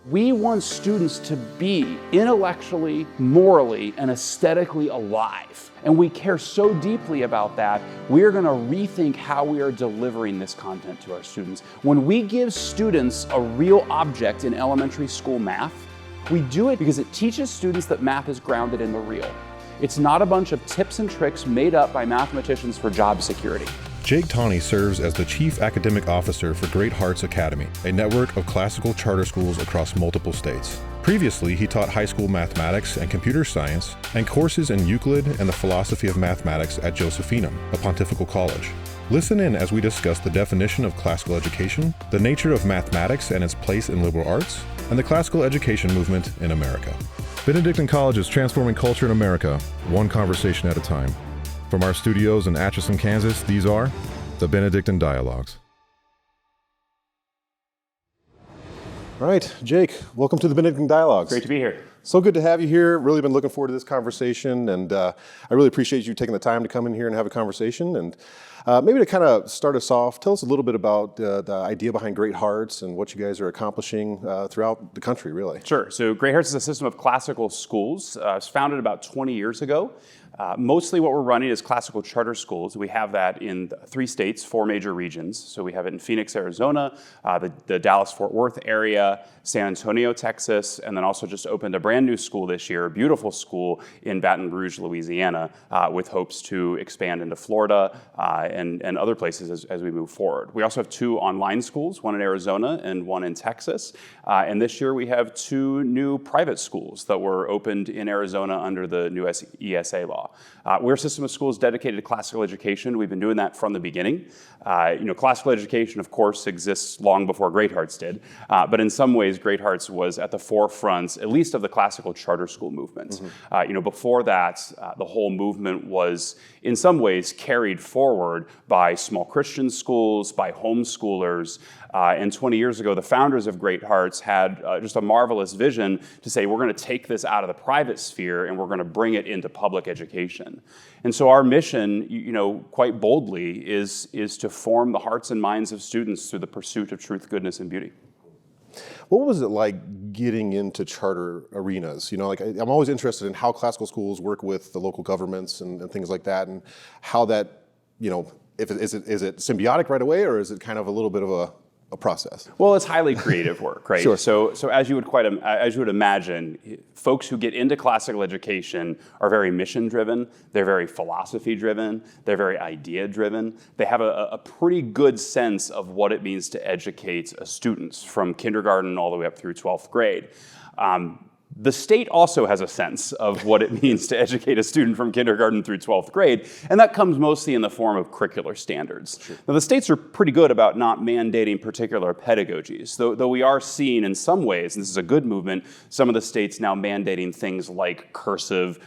We want students to be intellectually, morally, and aesthetically alive. And we care so deeply about that, we're going to rethink how we are delivering this content to our students. When we give students a real object in elementary school math, we do it because it teaches students that math is grounded in the real. It's not a bunch of tips and tricks made up by mathematicians for job security. Jake Tawney serves as the Chief Academic Officer for Great Hearts Academy, a network of classical charter schools across multiple states. Previously, he taught high school mathematics and computer science and courses in Euclid and the philosophy of mathematics at Josephinum, a Pontifical college. Listen in as we discuss the definition of classical education, the nature of mathematics and its place in liberal arts, and the classical education movement in America. Benedictine College is transforming culture in America, one conversation at a time. From our studios in Atchison, Kansas, these are the Benedictine Dialogues. All right, Jake, welcome to the Benedictine Dialogues. Great to be here. So good to have you here. Really been looking forward to this conversation, and I really appreciate you taking the time to come in here and have a conversation. And maybe to kind of start us off, tell us a little bit about the idea behind Great Hearts and what you guys are accomplishing throughout the country, really. Sure. So Great Hearts is a system of classical schools. It was founded about 20 years ago. Mostly what we're running is classical charter schools. We have that in 3 states, 4 major regions. So we have it in Phoenix, Arizona, the Dallas-Fort Worth area, San Antonio, Texas, and then also just opened a brand new school this year, a beautiful school in Baton Rouge, Louisiana, with hopes to expand into Florida and other places as we move forward. We also have 2 online schools, one in Arizona and one in Texas. And this year we have 2 new private schools that were opened in Arizona under the new ESA law. We're a system of schools dedicated to classical education. We've been doing that from the beginning. Classical education, of course, exists long before Great Hearts did, but in some ways, Great Hearts was at the forefront, at least of the classical charter school movement. Before that, the whole movement was, in some ways, carried forward by small Christian schools, by homeschoolers. And 20 years ago, the founders of Great Hearts had just a marvelous vision to say, we're going to take this out of the private sphere and we're going to bring it into public education. And so our mission, quite boldly, is to form the hearts and minds of students through the pursuit of truth, goodness, and beauty. What was it like getting into charter arenas? I'm always interested in how classical schools work with the local governments and things like that, and how that, is it symbiotic right away, or is it kind of a little bit of a process? Well, it's highly creative work, right? Sure. So as you would imagine, folks who get into classical education are very mission-driven. They're very philosophy-driven. They're very idea-driven. They have a pretty good sense of what it means to educate students from kindergarten all the way up through 12th grade. The state also has a sense of what it means to educate a student from kindergarten through 12th grade, and that comes mostly in the form of curricular standards. Sure. Now, the states are pretty good about not mandating particular pedagogies, though we are seeing in some ways, and this is a good movement, some of the states now mandating things like cursive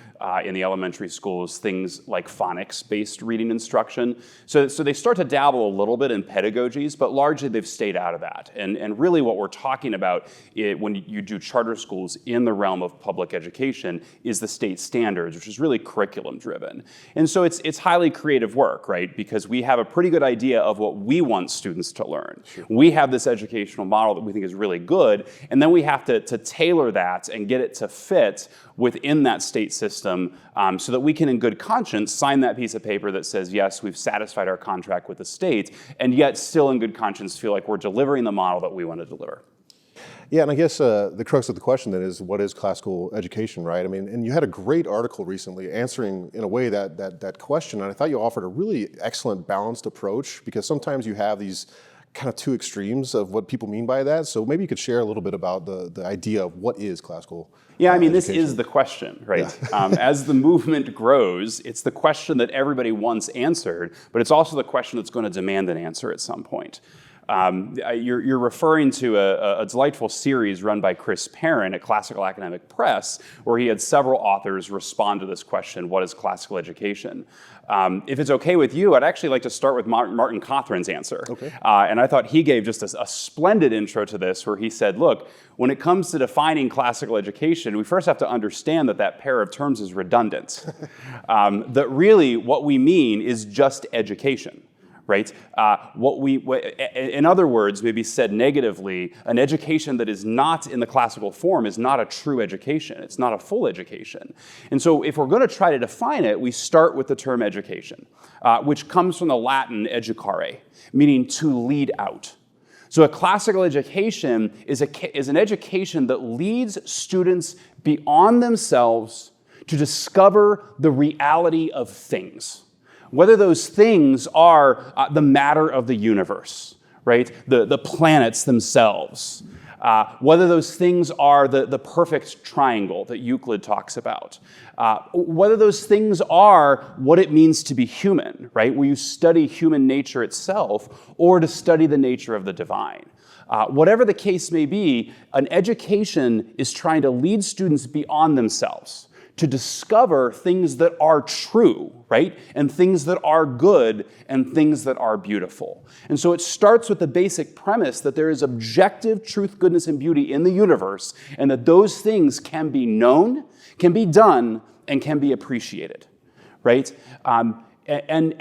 in the elementary schools, things like phonics-based reading instruction. So they start to dabble a little bit in pedagogies, but largely they've stayed out of that. And really what we're talking about when you do charter schools in the realm of public education is the state standards, which is really curriculum-driven. And so it's highly creative work, right? Because we have a pretty good idea of what we want students to learn. Sure. We have this educational model that we think is really good, and then we have to tailor that and get it to fit within that state system so that we can, in good conscience, sign that piece of paper that says, yes, we've satisfied our contract with the state, and yet still in good conscience feel like we're delivering the model that we want to deliver. Yeah, and I guess the crux of the question then is, what is classical education, right? I mean, and you had a great article recently answering, in a way, that question, and I thought you offered a really excellent balanced approach, because sometimes you have these kind of 2 extremes of what people mean by that. So maybe you could share a little bit about the idea of what is classical education. This is the question, right? Yeah. As the movement grows, it's the question that everybody wants answered, but it's also the question that's going to demand an answer at some point. You're referring to a delightful series run by Chris Perrin at Classical Academic Press, where he had several authors respond to this question, what is classical education? If it's okay with you, I'd actually like to start with Martin Cothran's answer. Okay. And I thought he gave just a splendid intro to this, where he said, look, when it comes to defining classical education, we first have to understand that pair of terms is redundant. That really what we mean is just education. right? In other words, maybe said negatively, an education that is not in the classical form is not a true education. It's not a full education. And so if we're going to try to define it, we start with the term education, which comes from the Latin educare, meaning to lead out. So a classical education is an education that leads students beyond themselves to discover the reality of things. Whether those things are the matter of the universe, right? The planets themselves. Whether those things are the perfect triangle that Euclid talks about. Whether those things are what it means to be human, right? Where you study human nature itself or to study the nature of the divine. Whatever the case may be, an education is trying to lead students beyond themselves, to discover things that are true, right? And things that are good and things that are beautiful. And so it starts with the basic premise that there is objective truth, goodness, and beauty in the universe, and that those things can be known, can be done, and can be appreciated, right? And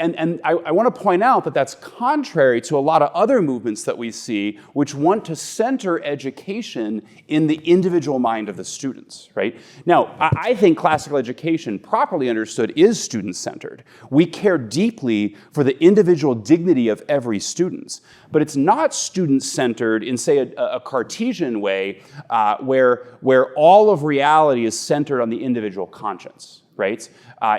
I want to point out that that's contrary to a lot of other movements that we see, which want to center education in the individual mind of the students, right? Now, I think classical education, properly understood, is student-centered. We care deeply for the individual dignity of every student, but it's not student-centered in, say, a Cartesian way, where all of reality is centered on the individual conscience, right?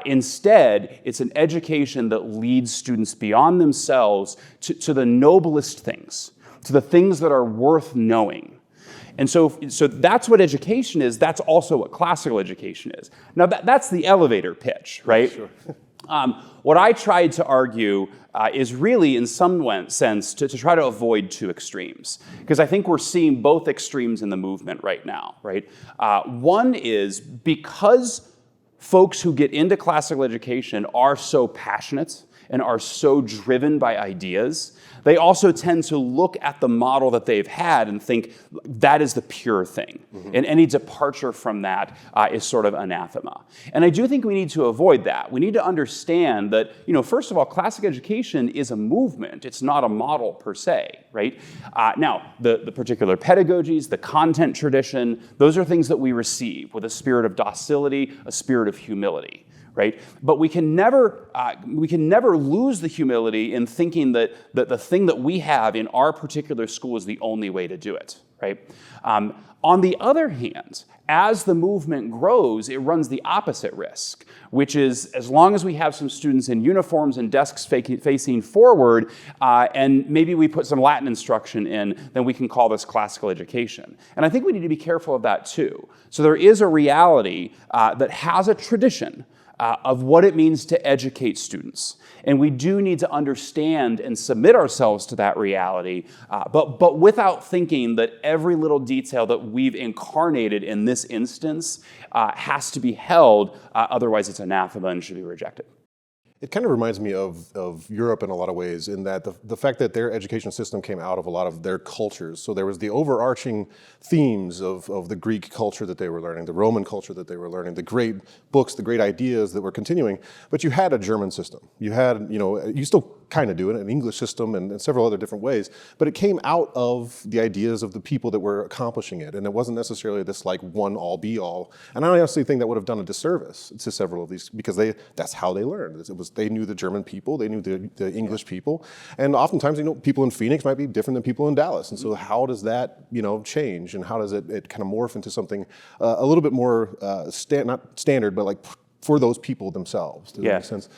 Instead, it's an education that leads students beyond themselves to the noblest things, to the things that are worth knowing. And so that's what education is. That's also what classical education is. Now, that's the elevator pitch, right? Sure. What I tried to argue is really, in some sense, to try to avoid two extremes. Because I think we're seeing both extremes in the movement right now, right? One is because folks who get into classical education are so passionate and are so driven by ideas, they also tend to look at the model that they've had and think that is the pure thing. Mm-hmm. And any departure from that is sort of anathema. And I do think we need to avoid that. We need to understand that, first of all, classical education is a movement. It's not a model per se, right? Now, the particular pedagogies, the content tradition, those are things that we receive with a spirit of docility, a spirit of humility. Right? But we can never lose the humility in thinking that the thing that we have in our particular school is the only way to do it. Right? On the other hand, as the movement grows, it runs the opposite risk, which is as long as we have some students in uniforms and desks facing forward, and maybe we put some Latin instruction in, then we can call this classical education. And I think we need to be careful of that too. So there is a reality that has a tradition of what it means to educate students. And we do need to understand and submit ourselves to that reality, but without thinking that every little detail that we've incarnated in this instance has to be held, otherwise it's anathema and should be rejected. It kind of reminds me of Europe in a lot of ways, in that the fact that their education system came out of a lot of their cultures. So there was the overarching themes of the Greek culture that they were learning, the Roman culture that they were learning, the great books, the great ideas that were continuing. But you had a German system. You had, you still kind of do it, an English system and several other different ways. But it came out of the ideas of the people that were accomplishing it. And it wasn't necessarily this like one all be all. And I honestly think that would have done a disservice to several of these, because that's how they learned. They knew the German people, they knew the English people, and oftentimes, people in Phoenix might be different than people in Dallas. And so how does that, change, and how does it kind of morph into something a little bit more, not standard, but like for those people themselves? Does that make sense?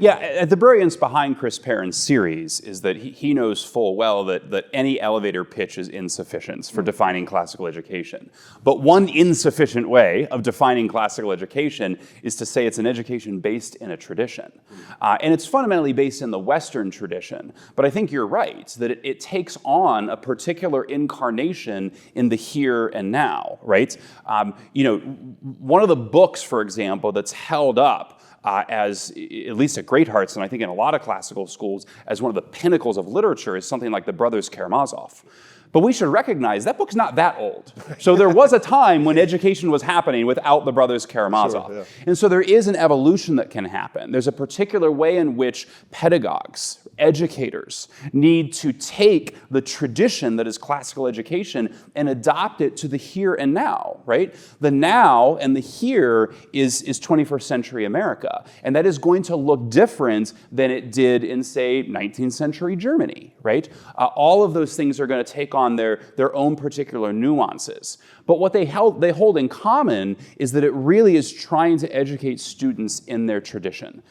Yeah, the brilliance behind Chris Perrin's series is that he knows full well that any elevator pitch is insufficient for defining classical education. But one insufficient way of defining classical education is to say it's an education based in a tradition. And it's fundamentally based in the Western tradition. But I think you're right, that it takes on a particular incarnation in the here and now, right? One of the books, for example, that's held up as, at least at Great Hearts, and I think in a lot of classical schools, as one of the pinnacles of literature is something like the Brothers Karamazov. But we should recognize that book's not that old. So there was a time when education was happening without the Brothers Karamazov. Sure, yeah. And so there is an evolution that can happen. There's a particular way in which pedagogues educators need to take the tradition that is classical education and adopt it to the here and now, right? The now and the here is 21st century America, and that is going to look different than it did in, say, 19th century Germany, right? All of those things are going to take on their own particular nuances. But what they hold in common is that it really is trying to educate students in their tradition.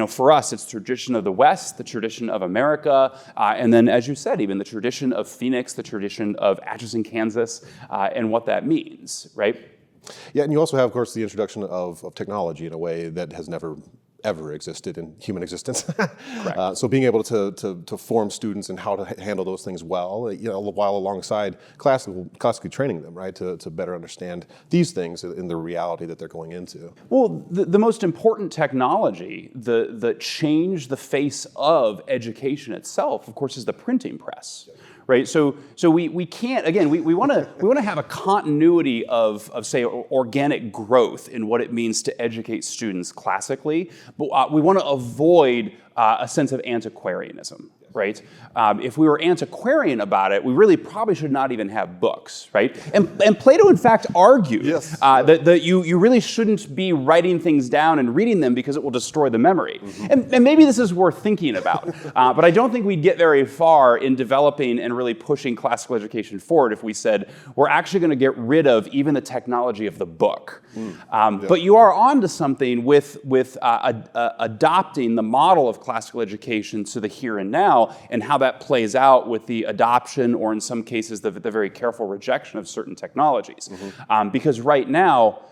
For us, it's tradition of the West, the tradition of America, and then, as you said, even the tradition of Phoenix, the tradition of Atchison, Kansas, and what that means, right? Yeah, and you also have, of course, the introduction of technology in a way that has never ever existed in human existence. Correct. So being able to form students in how to handle those things well, while alongside classically training them, right, to better understand these things in the reality that they're going into. Well, the most important technology that changed the face of education itself, of course, is the printing press. Right, so we can't, again, we want to have a continuity of say organic growth in what it means to educate students classically, but we want to avoid a sense of antiquarianism. Right? If we were antiquarian about it, we really probably should not even have books, right? And Plato, in fact, argued that you really shouldn't be writing things down and reading them because it will destroy the memory. Mm-hmm. And maybe this is worth thinking about, but I don't think we'd get very far in developing and really pushing classical education forward if we said we're actually going to get rid of even the technology of the book. But you are onto something with adopting the model of classical education to the here and now, and how that plays out with the adoption, or in some cases, the very careful rejection of certain technologies. Mm-hmm. Because right now,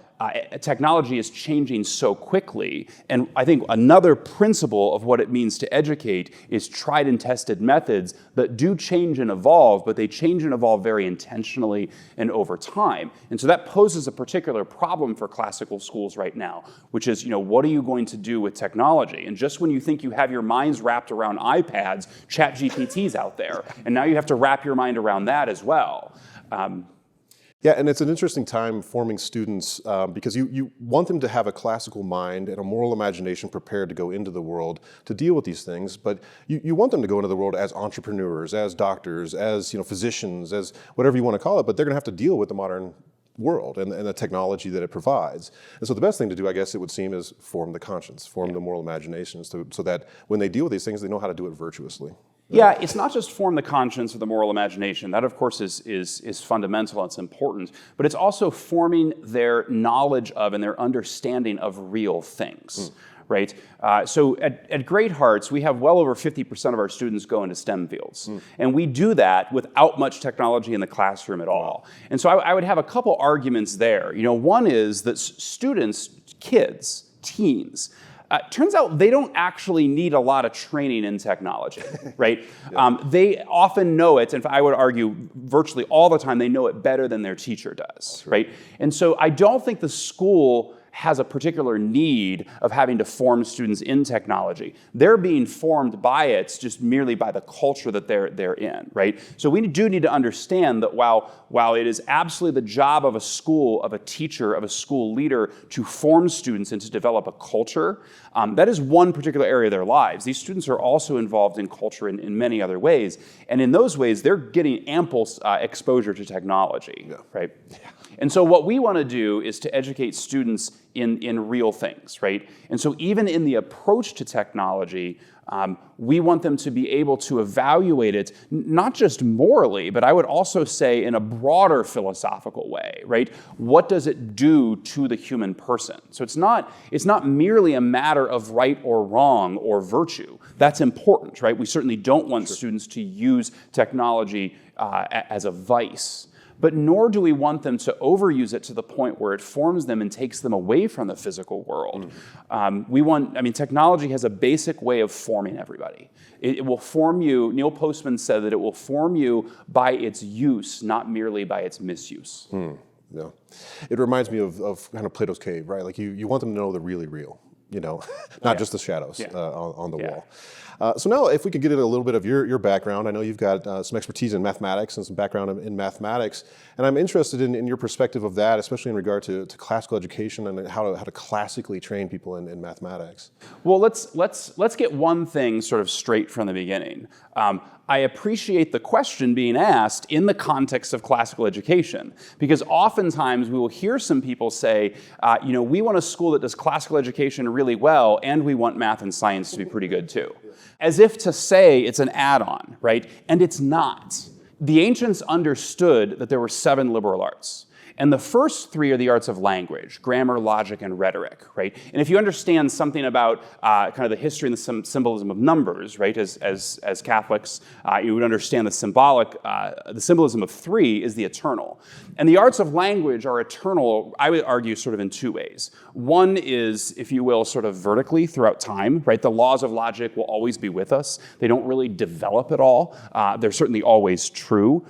technology is changing so quickly, and I think another principle of what it means to educate is tried and tested methods that do change and evolve, but they change and evolve very intentionally and over time. And so that poses a particular problem for classical schools right now, which is, what are you going to do with technology? And just when you think you have your minds wrapped around iPads, ChatGPT's out there, and now you have to wrap your mind around that as well. Yeah, and it's an interesting time forming students because you want them to have a classical mind and a moral imagination prepared to go into the world to deal with these things, but you want them to go into the world as entrepreneurs, as doctors, as physicians, as whatever you want to call it, but they're going to have to deal with the modern world and the technology that it provides. And so the best thing to do, I guess it would seem, is form the conscience, form the moral imagination so that when they deal with these things, they know how to do it virtuously. Yeah, it's not just form the conscience or the moral imagination. That, of course, is fundamental. It's important. But it's also forming their knowledge of and their understanding of real things, right? So at Great Hearts, we have well over 50% of our students go into STEM fields. And we do that without much technology in the classroom at all. And so I would have a couple arguments there. One is that students, kids, teens, turns out they don't actually need a lot of training in technology, right? They often know it, and I would argue virtually all the time they know it better than their teacher does, right? And so I don't think the school has a particular need of having to form students in technology. They're being formed by it just merely by the culture that they're in, right? So we do need to understand that while it is absolutely the job of a school, of a teacher, of a school leader to form students and to develop a culture, that is one particular area of their lives. These students are also involved in culture in many other ways, and in those ways, they're getting ample exposure to technology, right? Yeah. And so what we want to do is to educate students in real things, right? And so even in the approach to technology, we want them to be able to evaluate it, not just morally, but I would also say in a broader philosophical way, right? What does it do to the human person? So it's not merely a matter of right or wrong or virtue. That's important, right? We certainly don't want students to use technology as a vice. But nor do we want them to overuse it to the point where it forms them and takes them away from the physical world. Technology has a basic way of forming everybody. It will form you, Neil Postman said that it will form you by its use, not merely by its misuse. Yeah. It reminds me of kind of Plato's cave, right? Like you want them to know the really real. not just the shadows Yeah. on the Yeah. wall. So now if we could get into a little bit of your background. I know you've got some expertise in mathematics and some background in mathematics, and I'm interested in your perspective of that, especially in regard to classical education and how to classically train people in mathematics. Well, let's get one thing sort of straight from the beginning. I appreciate the question being asked in the context of classical education, because oftentimes we will hear some people say, we want a school that does classical education really well, and we want math and science to be pretty good too. As if to say it's an add-on, right? And it's not. The ancients understood that there were 7 liberal arts. And the first 3 are the arts of language: grammar, logic, and rhetoric, right? And if you understand something about kind of the history and the symbolism of numbers, right, as Catholics, you would understand the symbolism of 3 is the eternal. And the arts of language are eternal, I would argue, sort of in 2 ways. One is, if you will, sort of vertically throughout time, right? The laws of logic will always be with us. They don't really develop at all. They're certainly always true.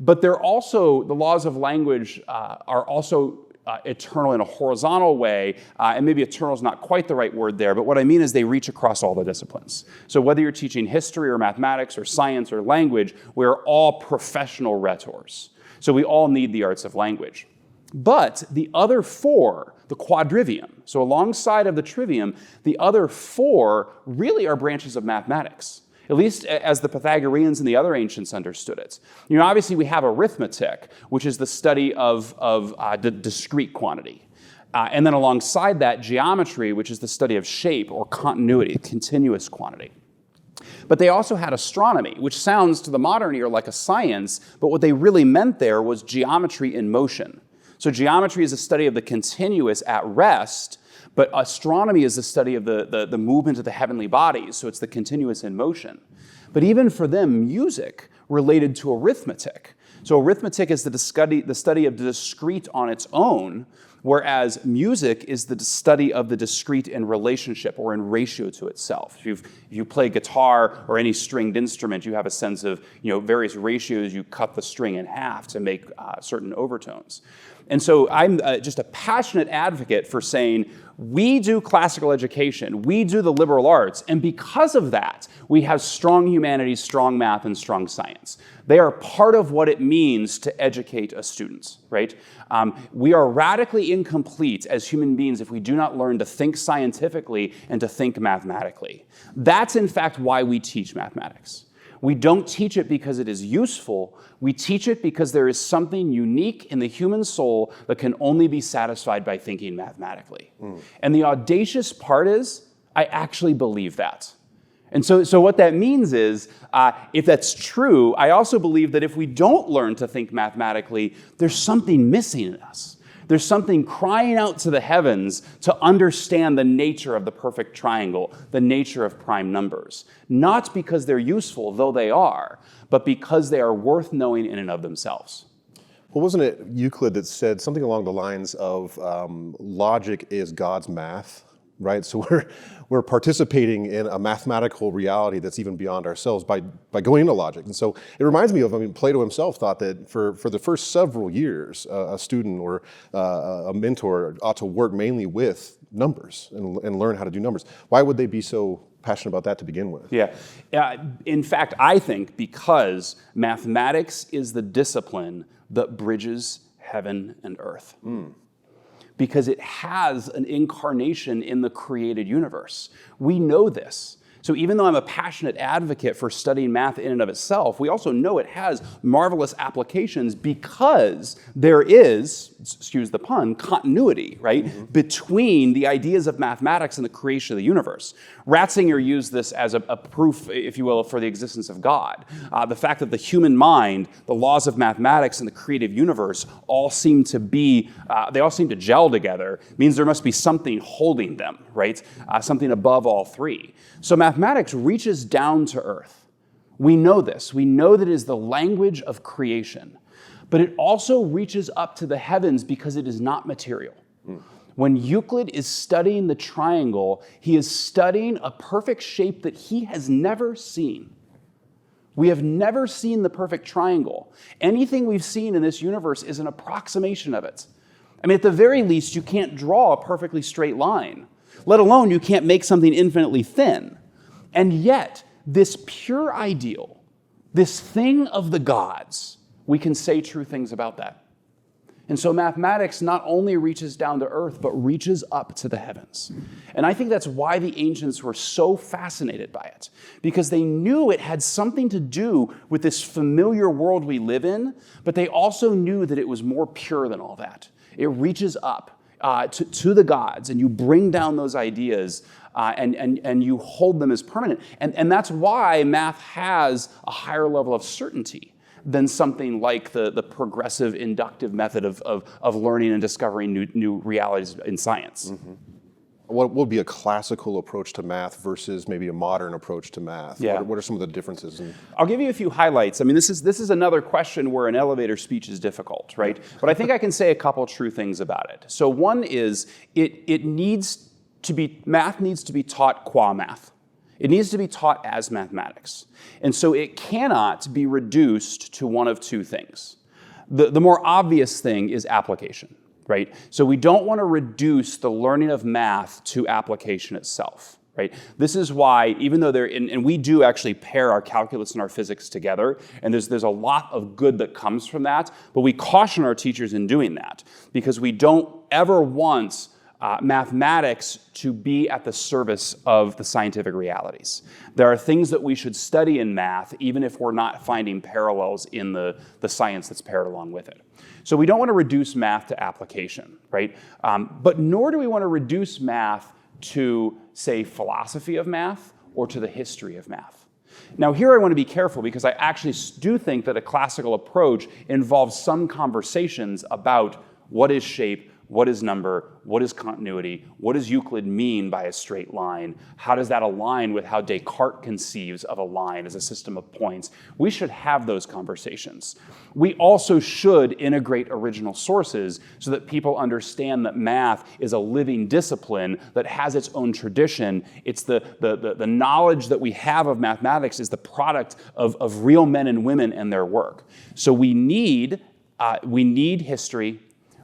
But they're also, the laws of language are also eternal in a horizontal way, and maybe eternal is not quite the right word there, but what I mean is they reach across all the disciplines. So whether you're teaching history or mathematics or science or language, we're all professional rhetors. So we all need the arts of language. But the other 4, the quadrivium, so alongside of the trivium, the other 4 really are branches of mathematics, at least as the Pythagoreans and the other ancients understood it. Obviously we have arithmetic, which is the study of discrete quantity. And then alongside that, geometry, which is the study of shape or continuity, continuous quantity. But they also had astronomy, which sounds to the modern ear like a science, but what they really meant there was geometry in motion. So geometry is a study of the continuous at rest, but astronomy is the study of the movement of the heavenly bodies, so it's the continuous in motion. But even for them, music related to arithmetic. So arithmetic is the study of the discrete on its own, whereas music is the study of the discrete in relationship or in ratio to itself. If you play guitar or any stringed instrument, you have a sense of various ratios. You cut the string in half to make certain overtones. And so I'm just a passionate advocate for saying, we do classical education, we do the liberal arts, and because of that, we have strong humanities, strong math, and strong science. They are part of what it means to educate a student, right? We are radically incomplete as human beings if we do not learn to think scientifically and to think mathematically. That's, in fact, why we teach mathematics. We don't teach it because it is useful. We teach it because there is something unique in the human soul that can only be satisfied by thinking mathematically. And the audacious part is, I actually believe that. And so what that means is, if that's true, I also believe that if we don't learn to think mathematically, there's something missing in us. There's something crying out to the heavens to understand the nature of the perfect triangle, the nature of prime numbers. Not because they're useful, though they are, but because they are worth knowing in and of themselves. Well, wasn't it Euclid that said something along the lines of logic is God's math? Right, so we're participating in a mathematical reality that's even beyond ourselves by going into logic. And so it reminds me of, Plato himself thought that for the first several years, a student or a mentor ought to work mainly with numbers and learn how to do numbers. Why would they be so passionate about that to begin with? Yeah. In fact, I think because mathematics is the discipline that bridges heaven and earth. Because it has an incarnation in the created universe. We know this. So even though I'm a passionate advocate for studying math in and of itself, we also know it has marvelous applications because there is, excuse the pun, continuity, right, between the ideas of mathematics and the creation of the universe. Ratzinger used this as a proof, if you will, for the existence of God. The fact that the human mind, the laws of mathematics, and the creative universe all seem to be, they all seem to gel together, means there must be something holding them, right? Something above all 3. So mathematics reaches down to earth. We know this. We know that it is the language of creation. But it also reaches up to the heavens because it is not material. When Euclid is studying the triangle, he is studying a perfect shape that he has never seen. We have never seen the perfect triangle. Anything we've seen in this universe is an approximation of it. At the very least, you can't draw a perfectly straight line. let alone you can't make something infinitely thin. And yet, this pure ideal, this thing of the gods, we can say true things about that. And so mathematics not only reaches down to earth, but reaches up to the heavens. And I think that's why the ancients were so fascinated by it, because they knew it had something to do with this familiar world we live in, but they also knew that it was more pure than all that. It reaches up to the gods, and you bring down those ideas and you hold them as permanent. And that's why math has a higher level of certainty than something like the progressive inductive method of learning and discovering new realities in science. Mm-hmm. What would be a classical approach to math versus maybe a modern approach to math? Yeah. What are some of the differences? I'll give you a few highlights. I mean, this is another question where an elevator speech is difficult, right? But I think I can say a couple true things about it. So one is math needs to be taught qua math. It needs to be taught as mathematics. And so it cannot be reduced to one of two things. The more obvious thing is application, right? So we don't want to reduce the learning of math to application itself, right? This is why, even though and we do actually pair our calculus and our physics together, and there's a lot of good that comes from that, but we caution our teachers in doing that, because we don't ever want mathematics to be at the service of the scientific realities. There are things that we should study in math, even if we're not finding parallels in the science that's paired along with it. So we don't want to reduce math to application, right? But nor do we want to reduce math to, say, philosophy of math or to the history of math. Now, here I want to be careful, because I actually do think that a classical approach involves some conversations about what is shape, what is number, what is continuity, what does Euclid mean by a straight line, how does that align with how Descartes conceives of a line as a system of points. We should have those conversations. We also should integrate original sources so that people understand that math is a living discipline that has its own tradition. It's the knowledge that we have of mathematics is the product of real men and women and their work. So we need history,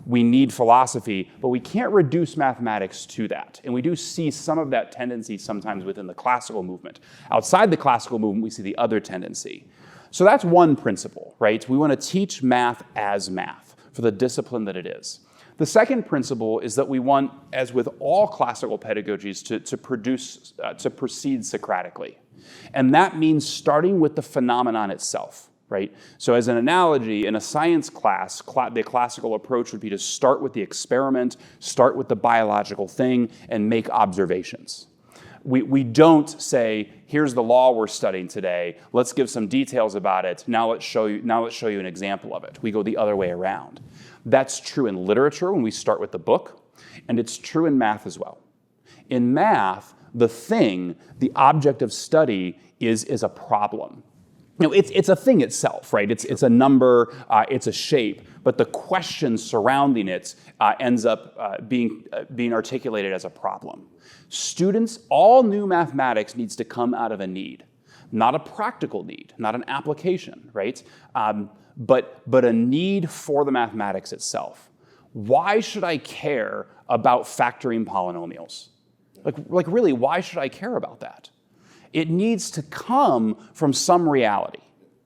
we need philosophy, but we can't reduce mathematics to that. And we do see some of that tendency sometimes within the classical movement. Outside the classical movement, we see the other tendency. So that's one principle, right? We want to teach math as math for the discipline that it is. The second principle is that we want, as with all classical pedagogies, to proceed Socratically. And that means starting with the phenomenon itself. Right? So as an analogy, in a science class, the classical approach would be to start with the experiment, start with the biological thing, and make observations. We don't say, here's the law we're studying today, let's give some details about it, now let's show you an example of it. We go the other way around. That's true in literature when we start with the book, and it's true in math as well. In math, the object of study is a problem. No, it's a thing itself, right? It's a number, it's a shape, but the question surrounding it ends up being articulated as a problem. Students, all new mathematics needs to come out of a need, not a practical need, not an application, right? But a need for the mathematics itself. Why should I care about factoring polynomials? Like really, why should I care about that? It needs to come from some reality,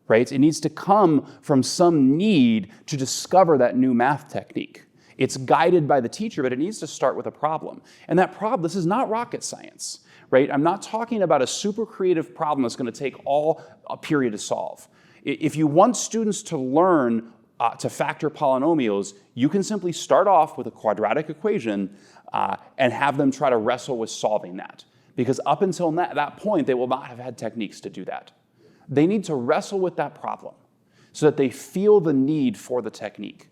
right? It needs to come from some need to discover that new math technique. It's guided by the teacher, but it needs to start with a problem. And that problem, this is not rocket science, right? I'm not talking about a super creative problem that's going to take a period to solve. If you want students to learn to factor polynomials, you can simply start off with a quadratic equation and have them try to wrestle with solving that. Because up until that point, they will not have had techniques to do that. They need to wrestle with that problem so that they feel the need for the technique.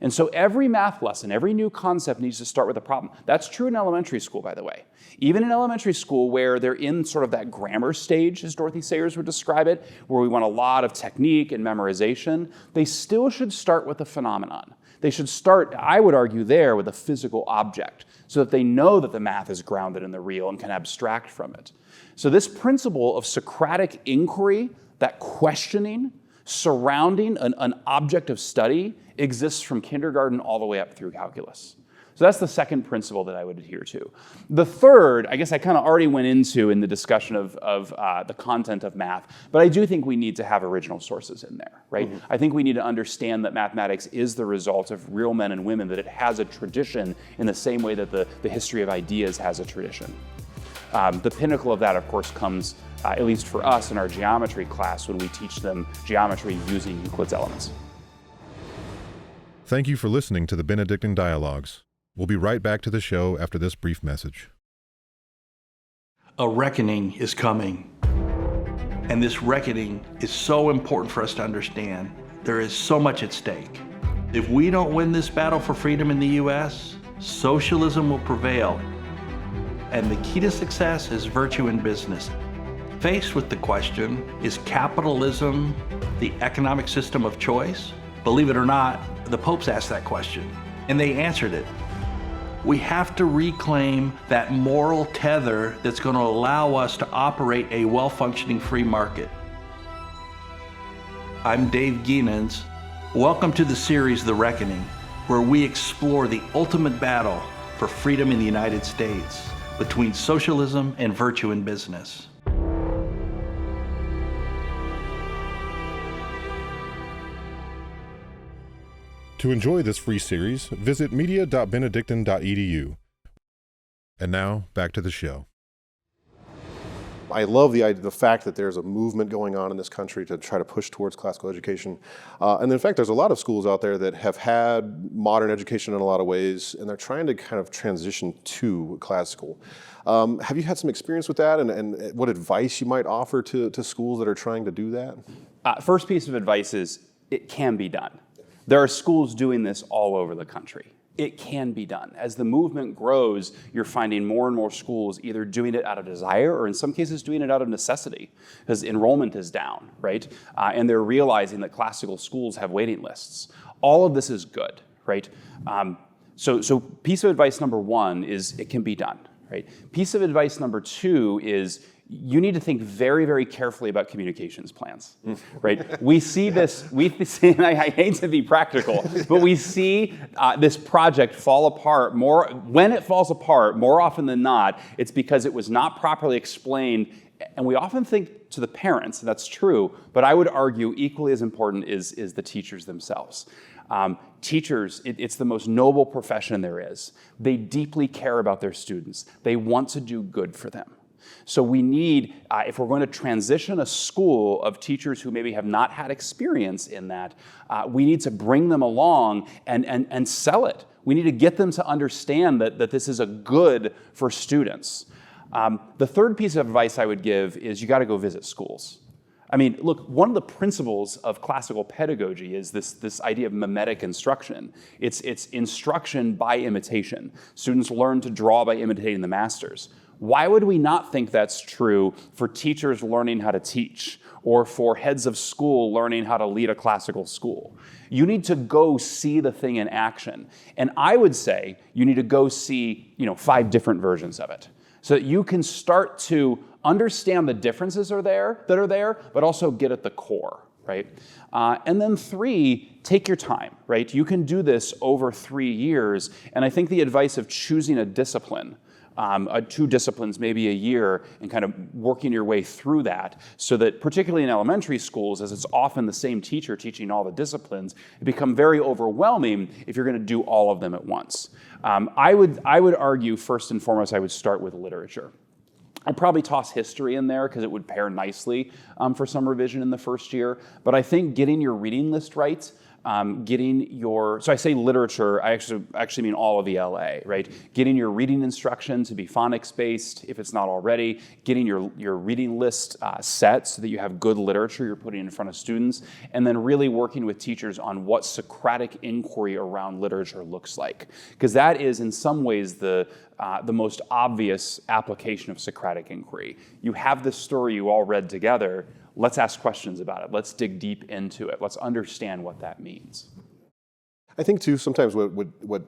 And so every math lesson, every new concept needs to start with a problem. That's true in elementary school, by the way. Even in elementary school, where they're in sort of that grammar stage, as Dorothy Sayers would describe it, where we want a lot of technique and memorization, they still should start with the phenomenon. They should start, I would argue there, with a physical object, so that they know that the math is grounded in the real and can abstract from it. So this principle of Socratic inquiry, that questioning surrounding an object of study, exists from kindergarten all the way up through calculus. So that's the second principle that I would adhere to. The third, I guess I kind of already went into in the discussion of the content of math, but I do think we need to have original sources in there, right? Mm-hmm. I think we need to understand that mathematics is the result of real men and women, that it has a tradition in the same way that the history of ideas has a tradition. The pinnacle of that, of course, comes, at least for us in our geometry class, when we teach them geometry using Euclid's elements. Thank you for listening to the Benedictine Dialogues. We'll be right back to the show after this brief message. A reckoning is coming. And this reckoning is so important for us to understand. There is so much at stake. If we don't win this battle for freedom in the U.S., socialism will prevail. And the key to success is virtue in business. Faced with the question, is capitalism the economic system of choice? Believe it or not, the popes asked that question, and they answered it. We have to reclaim that moral tether that's going to allow us to operate a well-functioning free market. I'm Dave Geenans. Welcome to the series, The Reckoning, where we explore the ultimate battle for freedom in the United States between socialism and virtue in business. To enjoy this free series, visit media.benedictine.edu. And now, back to the show. I love the fact that there's a movement going on in this country to try to push towards classical education. And in fact, there's a lot of schools out there that have had modern education in a lot of ways, and they're trying to kind of transition to classical. Have you had some experience with that, and what advice you might offer to schools that are trying to do that? First piece of advice is it can be done. There are schools doing this all over the country. It can be done. As the movement grows, you're finding more and more schools either doing it out of desire or in some cases doing it out of necessity because enrollment is down, right? And they're realizing that classical schools have waiting lists. All of this is good, right? So piece of advice number one is it can be done, right? Piece of advice number two is you need to think very, very carefully about communications plans, right? We see this, and I hate to be practical, but we see this project fall apart when it falls apart, more often than not, it's because it was not properly explained. And we often think to the parents, that's true, but I would argue equally as important is the teachers themselves. Teachers, it's the most noble profession there is. They deeply care about their students. They want to do good for them. So we need, if we're going to transition a school of teachers who maybe have not had experience in that, we need to bring them along and sell it. We need to get them to understand that this is a good for students. The third piece of advice I would give is you got to go visit schools. I mean, look, one of the principles of classical pedagogy is this idea of mimetic instruction. It's instruction by imitation. Students learn to draw by imitating the masters. Why would we not think that's true for teachers learning how to teach or for heads of school learning how to lead a classical school? You need to go see the thing in action. And I would say you need to go see, 5 different versions of it so that you can start to understand the differences that are there, but also get at the core, right? And then 3, take your time, right? You can do this over 3 years. And I think the advice of choosing a discipline, 2 disciplines, maybe a year, and kind of working your way through that so that particularly in elementary schools, as it's often the same teacher teaching all the disciplines, it becomes very overwhelming if you're going to do all of them at once. I would argue first and foremost, I would start with literature. I'd probably toss history in there because it would pair nicely for some revision in the first year. But I think getting your reading list right, so I say literature, I actually mean all of ELA, right? Getting your reading instruction to be phonics-based, if it's not already, getting your reading list set so that you have good literature you're putting in front of students, and then really working with teachers on what Socratic inquiry around literature looks like. Because that is, in some ways, the most obvious application of Socratic inquiry. You have this story you all read together. Let's ask questions about it. Let's dig deep into it. Let's understand what that means. I think too, sometimes what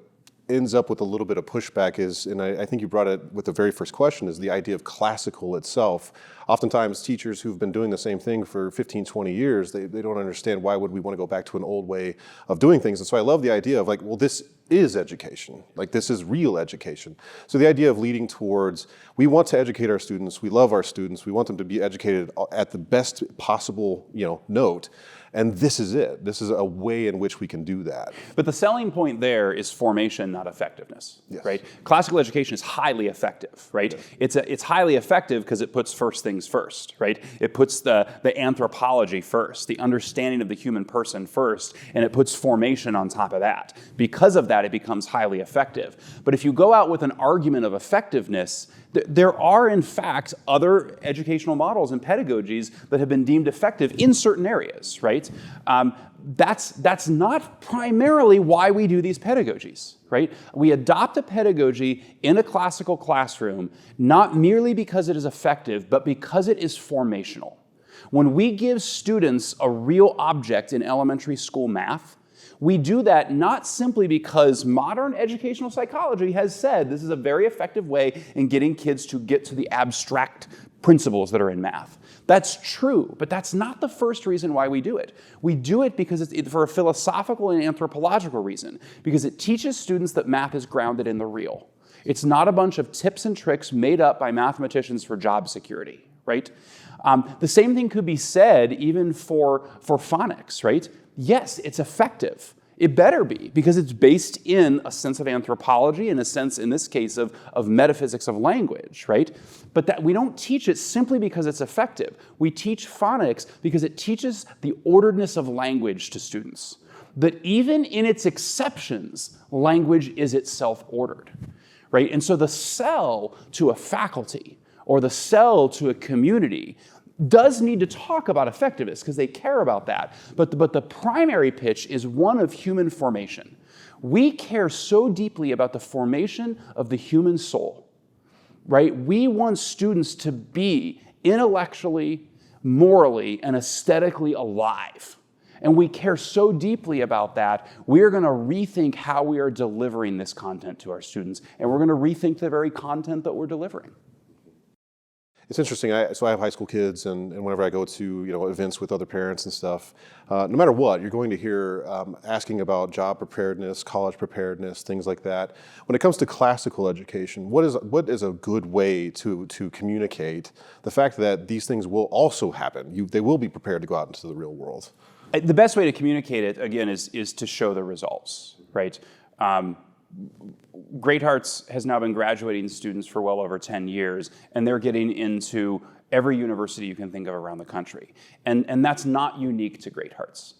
ends up with a little bit of pushback is, and I think you brought it with the very first question, is the idea of classical itself. Oftentimes teachers who've been doing the same thing for 15, 20 years, they don't understand why would we want to go back to an old way of doing things. And so I love the idea of like, well, this is education. Like this is real education. So the idea of leading towards, we want to educate our students, we love our students, we want them to be educated at the best possible, note. And this is it. This is a way in which we can do that. But the selling point there is formation, not effectiveness, yes. right? Classical education is highly effective, right? Yeah. It's highly effective because it puts first things first, right? It puts the anthropology first, the understanding of the human person first, and it puts formation on top of that. Because of that, it becomes highly effective. But if you go out with an argument of effectiveness, there are, in fact, other educational models and pedagogies that have been deemed effective in certain areas, right? That's not primarily why we do these pedagogies, right? We adopt a pedagogy in a classical classroom not merely because it is effective, but because it is formational. When we give students a real object in elementary school math, we do that not simply because modern educational psychology has said this is a very effective way in getting kids to get to the abstract principles that are in math. That's true, but that's not the first reason why we do it. We do it because it's for a philosophical and anthropological reason, because it teaches students that math is grounded in the real. It's not a bunch of tips and tricks made up by mathematicians for job security, right? The same thing could be said even for phonics, right? Yes, it's effective. It better be, because it's based in a sense of anthropology and a sense, in this case, of metaphysics of language, right? But that we don't teach it simply because it's effective. We teach phonics because it teaches the orderedness of language to students. That even in its exceptions, language is itself ordered, right? And so the sell to a faculty or the sell to a community does need to talk about effectiveness because they care about that. But the primary pitch is one of human formation. We care so deeply about the formation of the human soul, right? We want students to be intellectually, morally, and aesthetically alive. And we care so deeply about that, we're going to rethink how we are delivering this content to our students. And we're going to rethink the very content that we're delivering. It's interesting. So I have high school kids, and whenever I go to events with other parents and stuff, no matter what, you're going to hear asking about job preparedness, college preparedness, things like that. When it comes to classical education, what is a good way to communicate the fact that these things will also happen? They will be prepared to go out into the real world. The best way to communicate it, again, is to show the results, right? Great Hearts has now been graduating students for well over 10 years, and they're getting into every university you can think of around the country. And that's not unique to Great Hearts.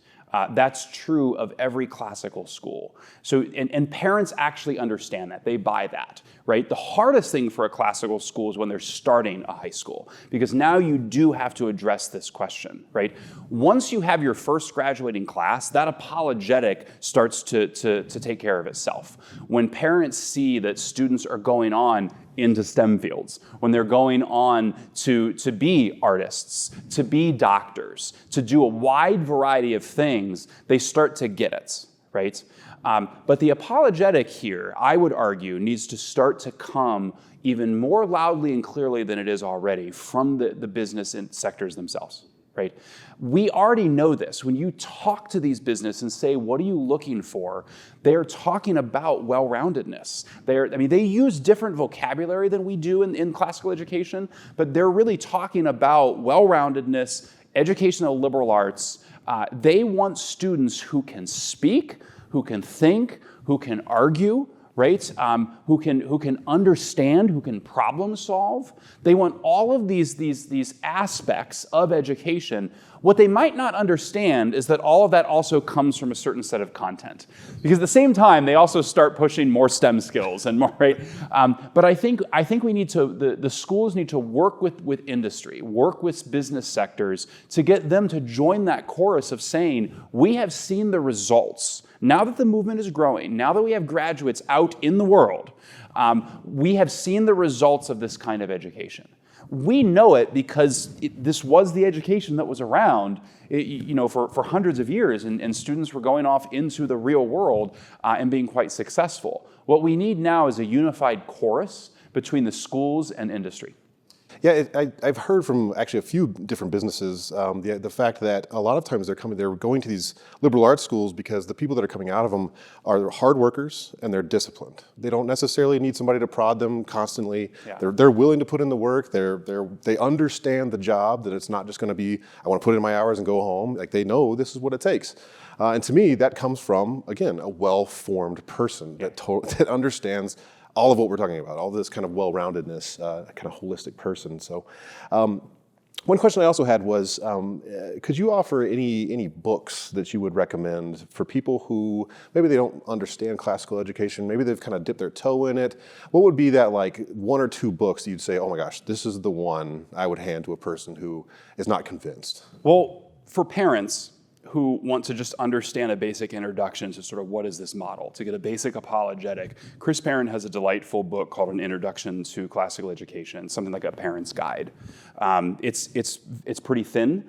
That's true of every classical school. So, and parents actually understand that. They buy that, right? The hardest thing for a classical school is when they're starting a high school, because now you do have to address this question, right? Once you have your first graduating class, that apologetic starts to take care of itself. When parents see that students are going on into STEM fields, when they're going on to be artists, to be doctors, to do a wide variety of things, they start to get it, right? But the apologetic here, I would argue, needs to start to come even more loudly and clearly than it is already from the business sectors themselves, right? We already know this. When you talk to these businesses and say, what are you looking for? They're talking about well-roundedness. They use different vocabulary than we do in classical education, but they're really talking about well-roundedness, educational liberal arts. They want students who can speak, who can think, who can argue, right? Who can understand, who can problem solve. They want all of these aspects of education. What they might not understand is that all of that also comes from a certain set of content. Because at the same time, they also start pushing more STEM skills and more, right? But I think we need to, the schools need to work with industry, work with business sectors to get them to join that chorus of saying, we have seen the results. Now that the movement is growing, now that we have graduates out in the world, we have seen the results of this kind of education. We know it because this was the education that was around for hundreds of years, and students were going off into the real world and being quite successful. What we need now is a unified chorus between the schools and industry. Yeah, I've heard from actually a few different businesses the fact that a lot of times they're going to these liberal arts schools because the people that are coming out of them are hard workers and they're disciplined. They don't necessarily need somebody to prod them constantly. Yeah. They're willing to put in the work. They understand the job, that it's not just going to be, I want to put in my hours and go home. Like, they know this is what it takes. And to me, that comes from, again, a well-formed person that understands all of what we're talking about, all this kind of well-roundedness, kind of holistic person. So one question I also had was, could you offer any books that you would recommend for people who maybe they don't understand classical education, maybe they've kind of dipped their toe in it? What would be that, like, one or two books that you'd say, oh my gosh, this is the one I would hand to a person who is not convinced? Well, for parents who want to just understand a basic introduction to sort of what is this model, to get a basic apologetic, Chris Perrin has a delightful book called An Introduction to Classical Education, something like a parent's guide. It's pretty thin.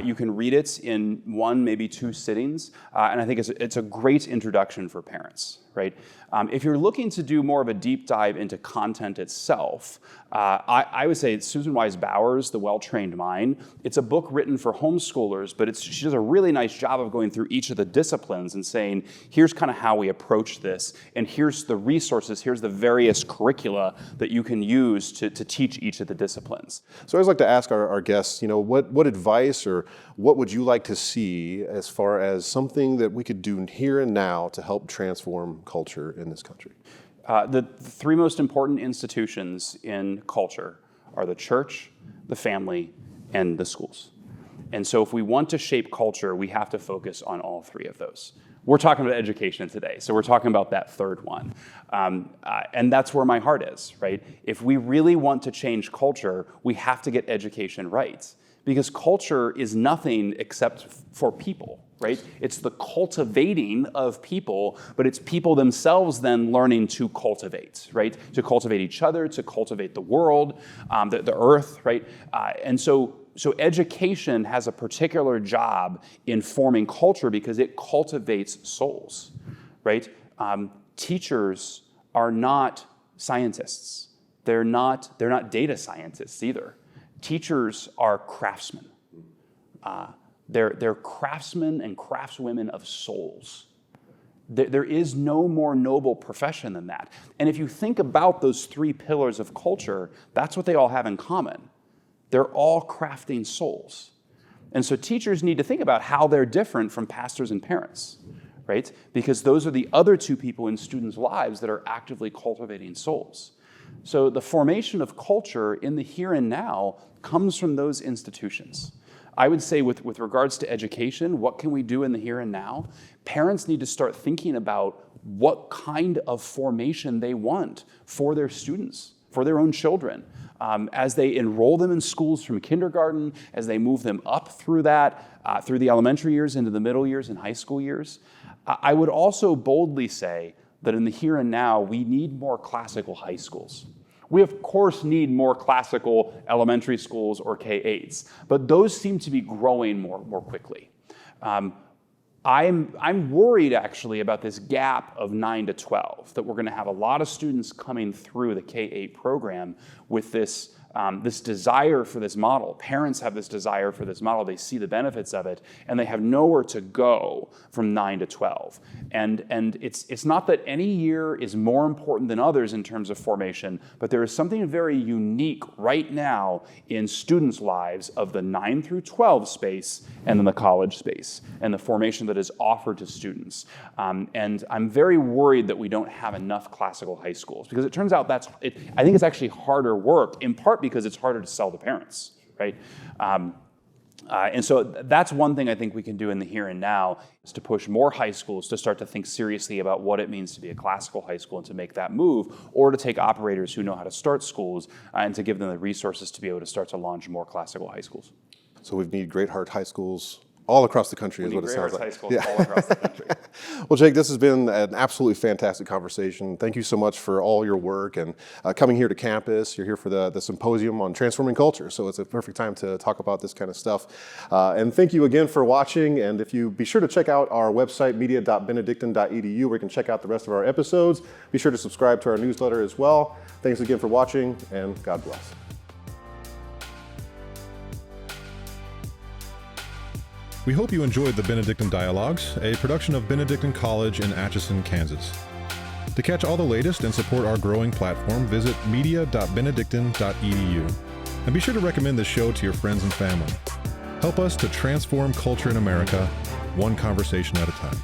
You can read it in one, maybe two sittings, and I think it's a great introduction for parents, right? If you're looking to do more of a deep dive into content itself, I would say Susan Wise Bowers, The Well-Trained Mind. It's a book written for homeschoolers, but she does a really nice job of going through each of the disciplines and saying, here's kind of how we approach this, and here's the resources, here's the various curricula that you can use to teach each of the disciplines. So I always like to ask our guests, what advice or what would you like to see as far as something that we could do here and now to help transform culture in this country? The three most important institutions in culture are the church, the family, and the schools. And so if we want to shape culture, we have to focus on all three of those. We're talking about education today, so we're talking about that third one. And that's where my heart is, right? If we really want to change culture, we have to get education right. Because culture is nothing except for people, right? It's the cultivating of people, but it's people themselves then learning to cultivate, right? To cultivate each other, to cultivate the world, the earth, right? And so education has a particular job in forming culture because it cultivates souls, right? Teachers are not scientists. They're not data scientists either. Teachers are craftsmen. They're craftsmen and craftswomen of souls. There is no more noble profession than that. And if you think about those three pillars of culture, that's what they all have in common. They're all crafting souls. And so teachers need to think about how they're different from pastors and parents, right? Because those are the other two people in students' lives that are actively cultivating souls. So the formation of culture in the here and now comes from those institutions. I would say with regards to education, what can we do in the here and now? Parents need to start thinking about what kind of formation they want for their students, for their own children. As they enroll them in schools from kindergarten, as they move them up through that, through the elementary years into the middle years and high school years. I would also boldly say that in the here and now, we need more classical high schools. We, of course, need more classical elementary schools or K-8s, but those seem to be growing more quickly. I'm worried, actually, about this gap of 9 to 12, that we're going to have a lot of students coming through the K-8 program with this desire for this model. Parents have this desire for this model. They see the benefits of it, and they have nowhere to go from 9 to 12. And it's not that any year is more important than others in terms of formation, but there is something very unique right now in students' lives of the 9 through 12 space and then the college space and the formation that is offered to students. And I'm very worried that we don't have enough classical high schools, because it turns out I think it's actually harder work, in part because it's harder to sell to parents, right? And so that's one thing I think we can do in the here and now, is to push more high schools to start to think seriously about what it means to be a classical high school and to make that move, or to take operators who know how to start schools and to give them the resources to be able to start to launch more classical high schools. So we need Great Heart high schools All across the country We is what need it Great sounds Hearts like. High Schools all across the country. Well, Jake, this has been an absolutely fantastic conversation. Thank you so much for all your work and coming here to campus. You're here for the symposium on transforming culture, so it's a perfect time to talk about this kind of stuff. And thank you again for watching. And if you be sure to check out our website, media.benedictine.edu, where you can check out the rest of our episodes. Be sure to subscribe to our newsletter as well. Thanks again for watching, and God bless. We hope you enjoyed the Benedictine Dialogues, a production of Benedictine College in Atchison, Kansas. To catch all the latest and support our growing platform, visit media.benedictine.edu. And be sure to recommend this show to your friends and family. Help us to transform culture in America, one conversation at a time.